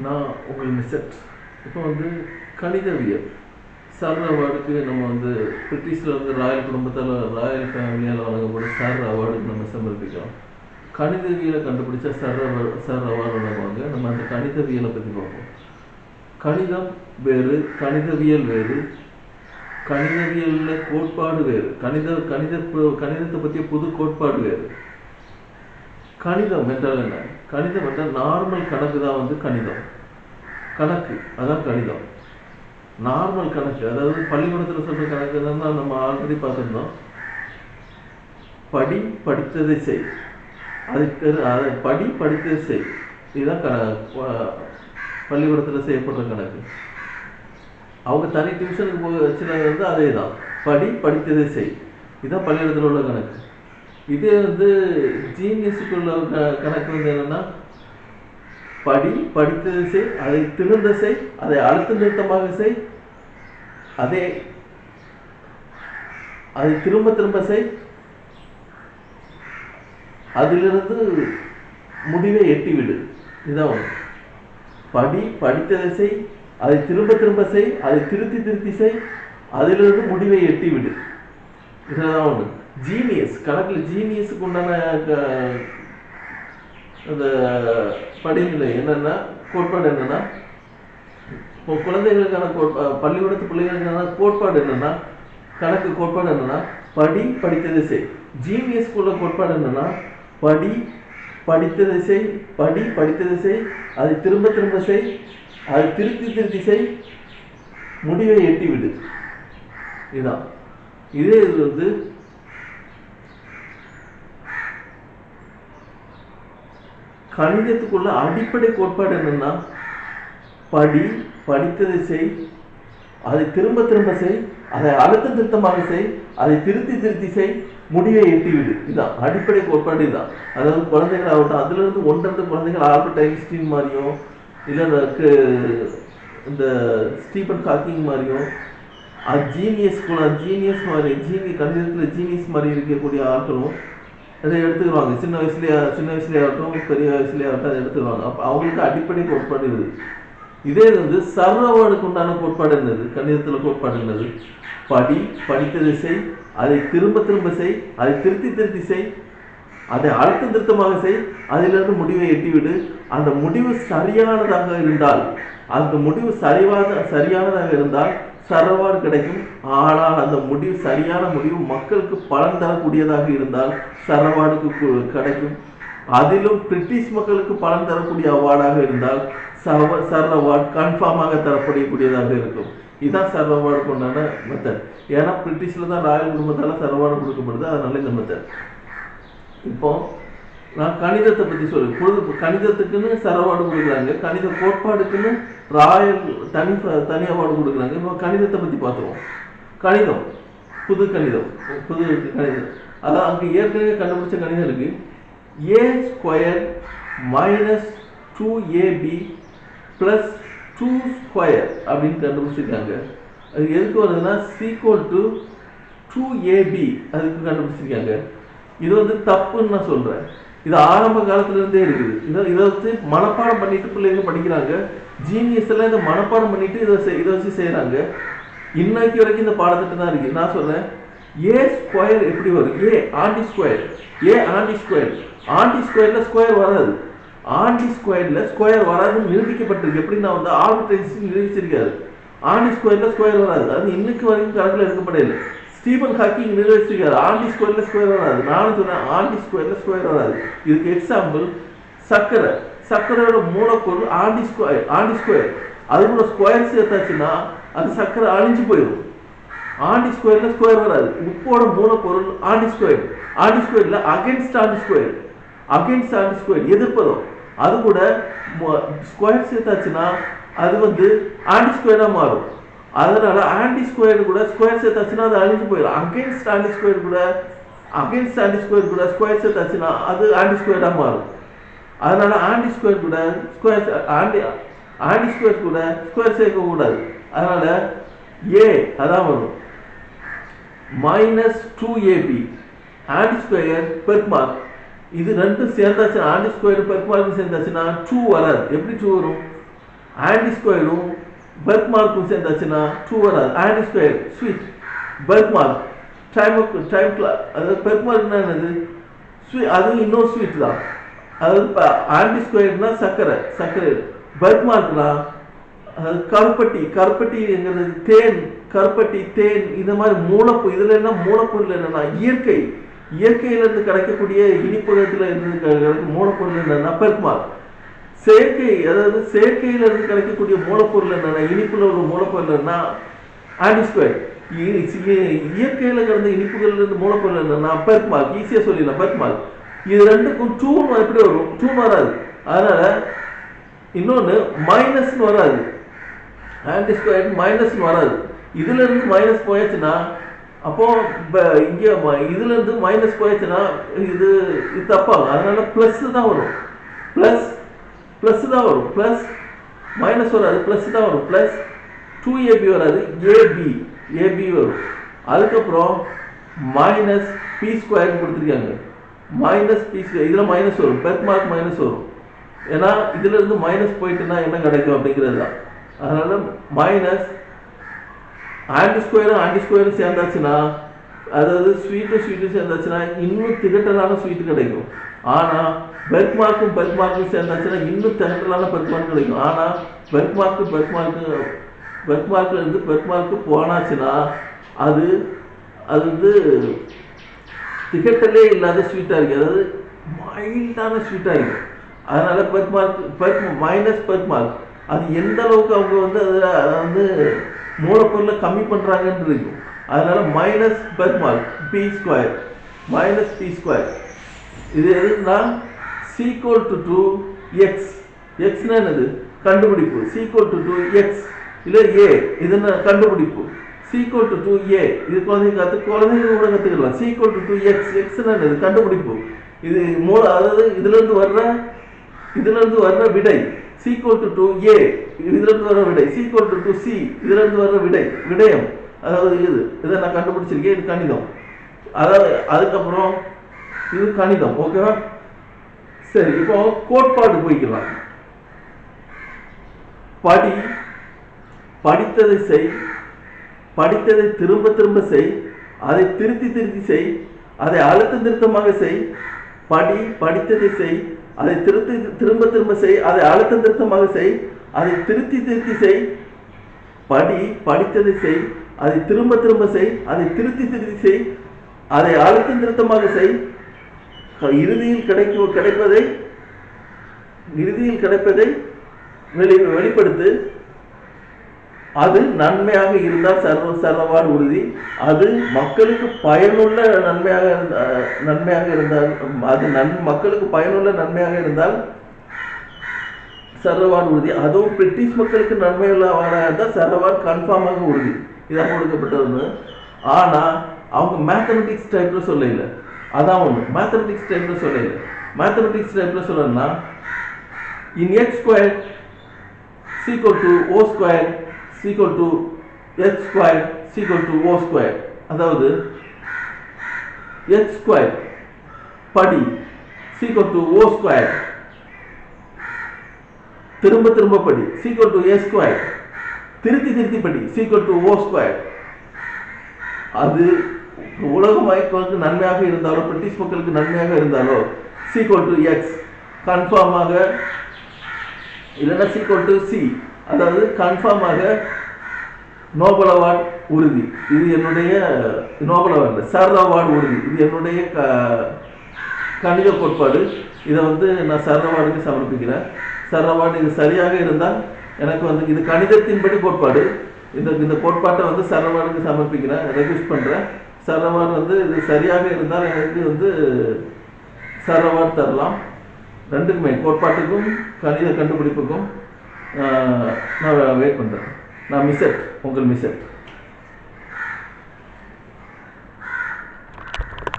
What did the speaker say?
நான் உங்கள் மிஸ்ஸட். இப்போ வந்து கணிதவியல் சார் அவார்டுக்கு நம்ம வந்து பிரிட்டிஷில் வந்து ராயல் குடும்பத்தால் ராயல் ஃபேமிலியால் வழங்கப்படும் சார் அவார்டுக்கு நம்ம சமர்ப்பிக்கிறோம். கணிதவியலை கண்டுபிடிச்சா சார் அவார்டு வழங்குவாங்க. நம்ம அந்த கணிதவியலை பற்றி பார்ப்போம். கணிதம் வேறு, கணிதவியல் வேறு, கணிதவியலில் கோட்பாடு வேறு, கணிதத்தை பற்றிய புது கோட்பாடு வேறு. கணிதம் என்றால் என்ன? கணிதம் என்றால் நார்மல் கணக்கு தான் வந்து கணிதம். கணக்கு அதான் கணிதம். நார்மல் கணக்கு, அதாவது பள்ளிக்கூடத்தில் சொல்கிற கணக்கு தான் நம்ம ஆல்ரெடி பார்த்துருந்தோம். படித்ததை செய், அதை படித்ததை செய், இதுதான் பள்ளிக்கூடத்தில் செய்யப்படுற கணக்கு. அவங்க தனி டியூஷனுக்கு போக வச்சுருந்தது வந்து அதே தான், படித்ததை செய், இதுதான் பள்ளிக்கூடத்தில் உள்ள கணக்கு. இதே வந்து ஜீனியஸுக்குள்ள கணக்கு வந்து என்னன்னா, படித்ததை செய், அதை திருந்த செய், அதை அழுத்த நிறுத்தமாக செய், அதை திரும்ப செய், அதிலிருந்து முடிவை எட்டிவிடு. இதான் ஒன்று. படித்ததை செய், அதை திரும்ப செய், அதை திருத்தி செய், அதிலிருந்து முடிவை எட்டிவிடு. இதுதான் ஒன்று. ஜீனியஸ் கணக்கில் ஜீனியஸுக்கு உண்டான அந்த படிநிலை என்னன்னா, கோட்பாடு என்னன்னா, இப்போ குழந்தைகளுக்கான பள்ளிக்கூடத்து பிள்ளைகளுக்கான கோட்பாடு என்னன்னா, கணக்கு கோட்பாடு என்னன்னா, படித்ததை செய். ஜீனியஸ்குள்ள கோட்பாடு என்னன்னா, படித்ததை செய், படித்ததை செய், அதை திரும்ப செய், அதை திருத்தி செய், முடிவை எட்டிவிடு. இதுதான். இதே இது வந்து கணிதத்துக்குள்ள அடிப்படை கோட்பாடு என்னன்னா, படித்ததை செய், அதை திரும்ப செய், அதை அழுத்த திருத்தமாக செய், அதை திருத்தி செய், முடிவை எட்டிவிடு. இதுதான் அடிப்படை கோட்பாடு. இதுதான். அதாவது குழந்தைகள் ஆகட்டும், அதுல இருந்து 1-2 குழந்தைகள் ஆல்பர்ட் ஐன்ஸ்டீன் மாதிரியும் இல்லை இந்த ஸ்டீபன் ஹாக்கிங் மாதிரியும் ஜீனியஸ் மாதிரி கணிதத்தில் ஜீனியஸ் மாதிரி இருக்கக்கூடிய ஆட்களும் அதை எடுத்துக்குவாங்க. சின்ன வயசுலேயே ஆகட்டும், பெரிய வயசுலேயே ஆகட்டும், அதை எடுத்துக்குவாங்க. அப்போ அவங்களுக்கு அடிப்படை கோட்பாடு இது. இதே வந்து சர் அவார்டுக்கு உண்டான கோட்பாடு என்னது? கணிதத்தில் கோட்பாடு என்னது? படித்ததை செய், அதை திரும்ப செய், அதை திருத்தி செய், அதை அழுத்த திருத்தமாக செய், அதிலிருந்து முடிவை எட்டிவிடு. அந்த முடிவு சரியானதாக இருந்தால், சரியானதாக இருந்தால் சரவார்டு கிடைக்கும். ஆனால் அந்த சரியான முடிவு மக்களுக்கு பலன் தரக்கூடியதாக இருந்தால் சரவார்டுக்கு கிடைக்கும். அதிலும் பிரிட்டிஷ் மக்களுக்கு பலன் தரக்கூடிய அவார்டாக இருந்தால் சர் அவார்டு கன்ஃபார்மாக தரப்படக்கூடியதாக இருக்கும். இதுதான் சர் அவார்டுக்கு உண்டான மெத்தட். ஏன்னா பிரிட்டிஷில் தான் ராயல் குடும்பத்தால் சர் அவார்டு கொடுக்கப்படுது. அதனால இந்த மெத்தட். இப்போ நான் கணிதத்தை பற்றி சொல்லுவேன். கணிதத்துக்குன்னு சர் அவார்டு கொடுக்குறாங்க, கணித கோட்பாடுக்குன்னு ராயல் தனி அவார்டு கொடுக்குறாங்க. இப்போ கணிதத்தை பற்றி பார்த்துருவோம். கணிதம் புது கணிதம். அதான் அங்கே ஏற்கனவே கண்டுபிடிச்ச கணிதம் இருக்கு. a² - 2ab + 2² அப்படின்னு கண்டுபிடிச்சிருக்காங்க. அது எதுக்கு வருதுன்னா, = 2ab அதுக்கு கண்டுபிடிச்சிருக்காங்க. இது வந்து தப்புன்னு நான் சொல்றேன். இது ஆரம்ப காலத்துல இருந்தே இருக்குது. இதை வச்சு மனப்பாடம் பண்ணிட்டு பிள்ளைங்க படிக்கிறாங்க. ஜீனியஸ் எல்லாம் இதை மனப்பாடம் பண்ணிட்டு இதை வச்சு செய்யறாங்க. இன்னைக்கு வரைக்கும் இந்த பாடத்திட்டம் தான் இருக்கு. நான் சொல்றேன், a² எப்படி வரும்? ஆண்டி ஸ்கொயர்ல ஸ்கொயர் வராது. ஆண்டி ஸ்கொயர்ல ஸ்கொயர் வராதுன்னு நிரூபிக்கப்பட்டிருக்கு. எப்படி நான் வந்து ஆல்பர்ட் ஐன்ஸ்டீன் நிரூபிச்சிருக்காரு. ஆண்டி ஸ்கொயர்ல ஸ்கொயர் வராது. அது இன்னைக்கு வரைக்கும் கணக்கில் எடுக்கப்படல. ஸ்டீபன் ஹாக்கிங் நிரூபிச்சிருக்காரு, ஆண்டி ஸ்கொயர்ல ஸ்கொயர் வராது. நானும் சொன்னேன், ஆண்டி ஸ்கொயர்ல ஸ்கொயர் வராது. இதுக்கு எக்ஸாம்பிள் சர்க்கரையோட மூலப்பொருள் ஆண்டி ஸ்கொயர். அது கூட ஸ்கொயர் சேர்த்தாச்சுன்னா அது சர்க்கரை அழிஞ்சு போயிடும். ஆண்டி ஸ்கொயர்ல ஸ்கொயர் வராது. உப்போட மூலப்பொருள் ஆண்டி ஸ்கொயர்ல அகென்ஸ்ட் ஆண்டி ஸ்கொயர் எதிர்ப்பதும். அது கூட ஸ்கொயர் சேர்த்தாச்சுன்னா அது வந்து ஆண்டி ஸ்கொயரா மாறும். அதனால ஆண்டி ஸ்கொயர் கூட ஸ்கொயர் சேர்த்தாச்சுன்னா அது அழிஞ்சு போயிடும். அகென்ஸ்ட் ஆண்டி ஸ்கொயர் கூட ஸ்கொயர் சேர்த்தாச்சுன்னா அது ஆண்டி ஸ்கொயரா மாறும். அதனால ஆண்டி ஸ்கொயர் கூட ஸ்கொயர் சேர்க்க கூடாது. அதனால அதான் வரும் -2ab ஆண்டி ஸ்கொயர் பெருக்மார்க். இது ரெண்டும் சேர்ந்தாச்சுன்னா ஆண்டி ஸ்கொயர் பெருக்மார்க் சேர்ந்தாச்சுன்னா 2 வராது. எப்படி 2 வரும்? ஆன்டி ஸ்கொயரும் பர்த் மார்க்கும் சேர்ந்தாச்சுன்னா ட்ரூ வராது. Anti square sweet, birth mark time அதாவது பர்த் மார்க்னா என்னது, அது இன்னொரு ஸ்வீட் தான். அதாவது ஆன்டி ஸ்கொயர்னா சர்க்கரை, பர்த் மார்க்னா கருப்பட்டிங்கிறது தேன், கருப்பட்டி தேன், இந்த மாதிரி மூலப்பொருள். இதுல என்ன மூலப்பொருள் என்னன்னா இயற்கையில இருந்து கிடைக்கக்கூடிய இனிப்புகத்துல இருந்து மூலப்பொருள் என்னன்னா பர்த் மார்க். அதாவது செயற்கையில இருந்து கிடைக்கக்கூடிய மூலப்பொருள் என்னன்னா இனிப்புல உள்ள மூலப்பொருள் என்ன ஆன்டி ஸ்கொயர். இயற்கையில கிடந்த இனிப்புகள் இருந்து மூலப்பொருள் என்னன்னா பர்த் மார்க். ஈஸியா சொல்லிடலாம் பர்த் மார்க். இது ரெண்டுக்கும் டூன் எப்படி வரும், டூன் வராது. அதனால இன்னொன்னு மைனஸ் வராது, ஆன்டி ஸ்கொயர் மைனஸ் வராது. இதுல இருந்து மைனஸ் போயாச்சுன்னா அப்போ இங்க இதுல இருந்து மைனஸ் போயாச்சுன்னா இது தப்பாகும். அதனால பிளஸ் தான் வரும், பிளஸ் தான் வரும், பிளஸ் மைனஸ் வராது, பிளஸ் தான் வரும். பிளஸ் 2ab வராது, ஏபி வரும். அதுக்கப்புறம் மைனஸ் பி ஸ்கொயர் கொடுத்துருக்காங்க, மைனஸ் பி ஸ்கொயர். இதுல மைனஸ் வரும், பெர்த் மார்க் மைனஸ் வரும். ஏன்னா இதுல இருந்து மைனஸ் போயிட்டுனா என்ன கிடைக்கும் அப்படிங்கிறது தான். அதனால மைனஸ் ஆன்டி ஸ்கொயரும் சேர்ந்தாச்சுன்னா, அதாவது ஸ்வீட்டும் சேர்ந்தாச்சுன்னா இன்னும் திகட்டலான ஸ்வீட் கிடைக்கும். ஆனா பெர்த் மார்க்கும் சேர்ந்தாச்சுன்னா இன்னும் திகட்டலான பெர்த் மார்க் கிடைக்கும். ஆனா பெர்த் மார்க்ல இருந்து பெர்த் மார்க்கு போனாச்சுன்னா அது வந்து திகட்டலே இல்லாத ஸ்வீட்டா இருக்கு, அதாவது மைல்டான ஸ்வீட்டா இருக்கு. அதனால மைனஸ் பெர்த் மார்க் அது எந்த அளவுக்கு அவங்க வந்து அதை வந்து மூலப்பொருளை கம்மி பண்றாங்கன்னு இருக்கும். அதனால மைனஸ் பெர்த் mark B square, minus B square. இது எதுனா சீக்வல் டு 2x. எக்ஸ்னா என்னது, கண்டுபிடிப்பு. சீக்வல் டு 2x இல்ல a, இது என்ன கண்டுபிடிப்பு. சீக்வல் டு 2a, இது குழந்தைங்க கூட கத்துக்கலாம். சீக்வல் டு 2x, எக்ஸ்னா என்னது, கண்டுபிடிப்பு. இது அதாவது இதுல இருந்து வர்ற விடை. சீக்வல் டு 2a, இதுல இருந்து வர்ற விடை. சீக்வல் டு 2c, இதுல இருந்து வர்ற விடயம். அதாவது இதை நான் கண்டுபிடிச்சிருக்கேன், இது கணிதம். அதாவது அதுக்கப்புறம் இது கணிதம். ஓகேவா? சரி, இப்போ கோட்பாடு போய்க்கலாம். படித்ததை செய், படித்ததை திரும்ப செய், அதை திருத்தி செய், அதை அழுத்தம் திருத்தமாக செய். படித்ததை செய், அதை திரும்ப செய், அதை அழுத்தம் திருத்தமாக செய், அதை திருத்தி செய். படித்ததை செய், அதை திரும்ப செய், அதை திருத்தி செய், அதை அழுத்தம் திருத்தமாக செய். இறுதியில் கிடைப்பதை வெளிப்படுத்து. அது நன்மையாக இருந்தால் சர்வவாடு உறுதி. அது மக்களுக்கு பயனுள்ள நன்மையாக இருந்தால், அது மக்களுக்கு பயனுள்ள நன்மையாக இருந்தால் சர்வவாடு உறுதி. அதுவும் பிரிட்டிஷ் மக்களுக்கு நன்மையுள்ளவாக இருந்தால் சர்வவாடு கன்ஃபார்மாக உறுதி. இதான் கொடுக்கப்பட்டது. ஆனா அவங்க மேத்தமெட்டிக்ஸ் டைப்ல சொல்லல. அதான் ஒண்ணு, மேத்தமெட்டிக்ஸ் டைப்ல சொல்லல. மேத்தமெட்டிக்ஸ் டைப்ல சொல்லணும்னா in x square equal to o square equal to x square equal to o square. அதாவது x square படி equal to o square, திரும்ப படி equal to a square, திருத்தி படி equal to o square. அது உலக மக்களுக்கு நன்மையாக இருந்தாலோ பிரிட்டிஷ் மக்களுக்கு நன்மையாக இருந்தாலோ equal to x கன்ஃபார்மாக, இல்லைன்னா equal to c, அதாவது கன்ஃபார்மாக நோபல் அவார்டு உறுதி. இது என்னுடைய நோபல் அவார்டு, சரதா அவார்டு உறுதி. இது என்னுடைய கணித கோட்பாடு. இதை வந்து நான் சரதா அவார்டுக்கு சமர்ப்பிக்கிறேன். சரதா அவார்டு இது சரியாக இருந்தால் எனக்கு வந்து இது கணிதத்தின்படி கோட்பாடு. இந்த கோட்பாட்டை வந்து சரதா அவார்டுக்கு சமர்ப்பிக்கிறேன், ரெக்வெஸ்ட் பண்ணுறேன். சரதா அவார்டு வந்து இது சரியாக இருந்தால் எனக்கு வந்து சரதா அவார்டு தரலாம். ரெண்டுக்குமே, கோட்பாட்டுக்கும் கணித கண்டுபிடிப்புக்கும் நான் வெயிட் பண்ணுறேன். நான் மிஸ்ஸட், உங்கள் மிஸ்ஸட்.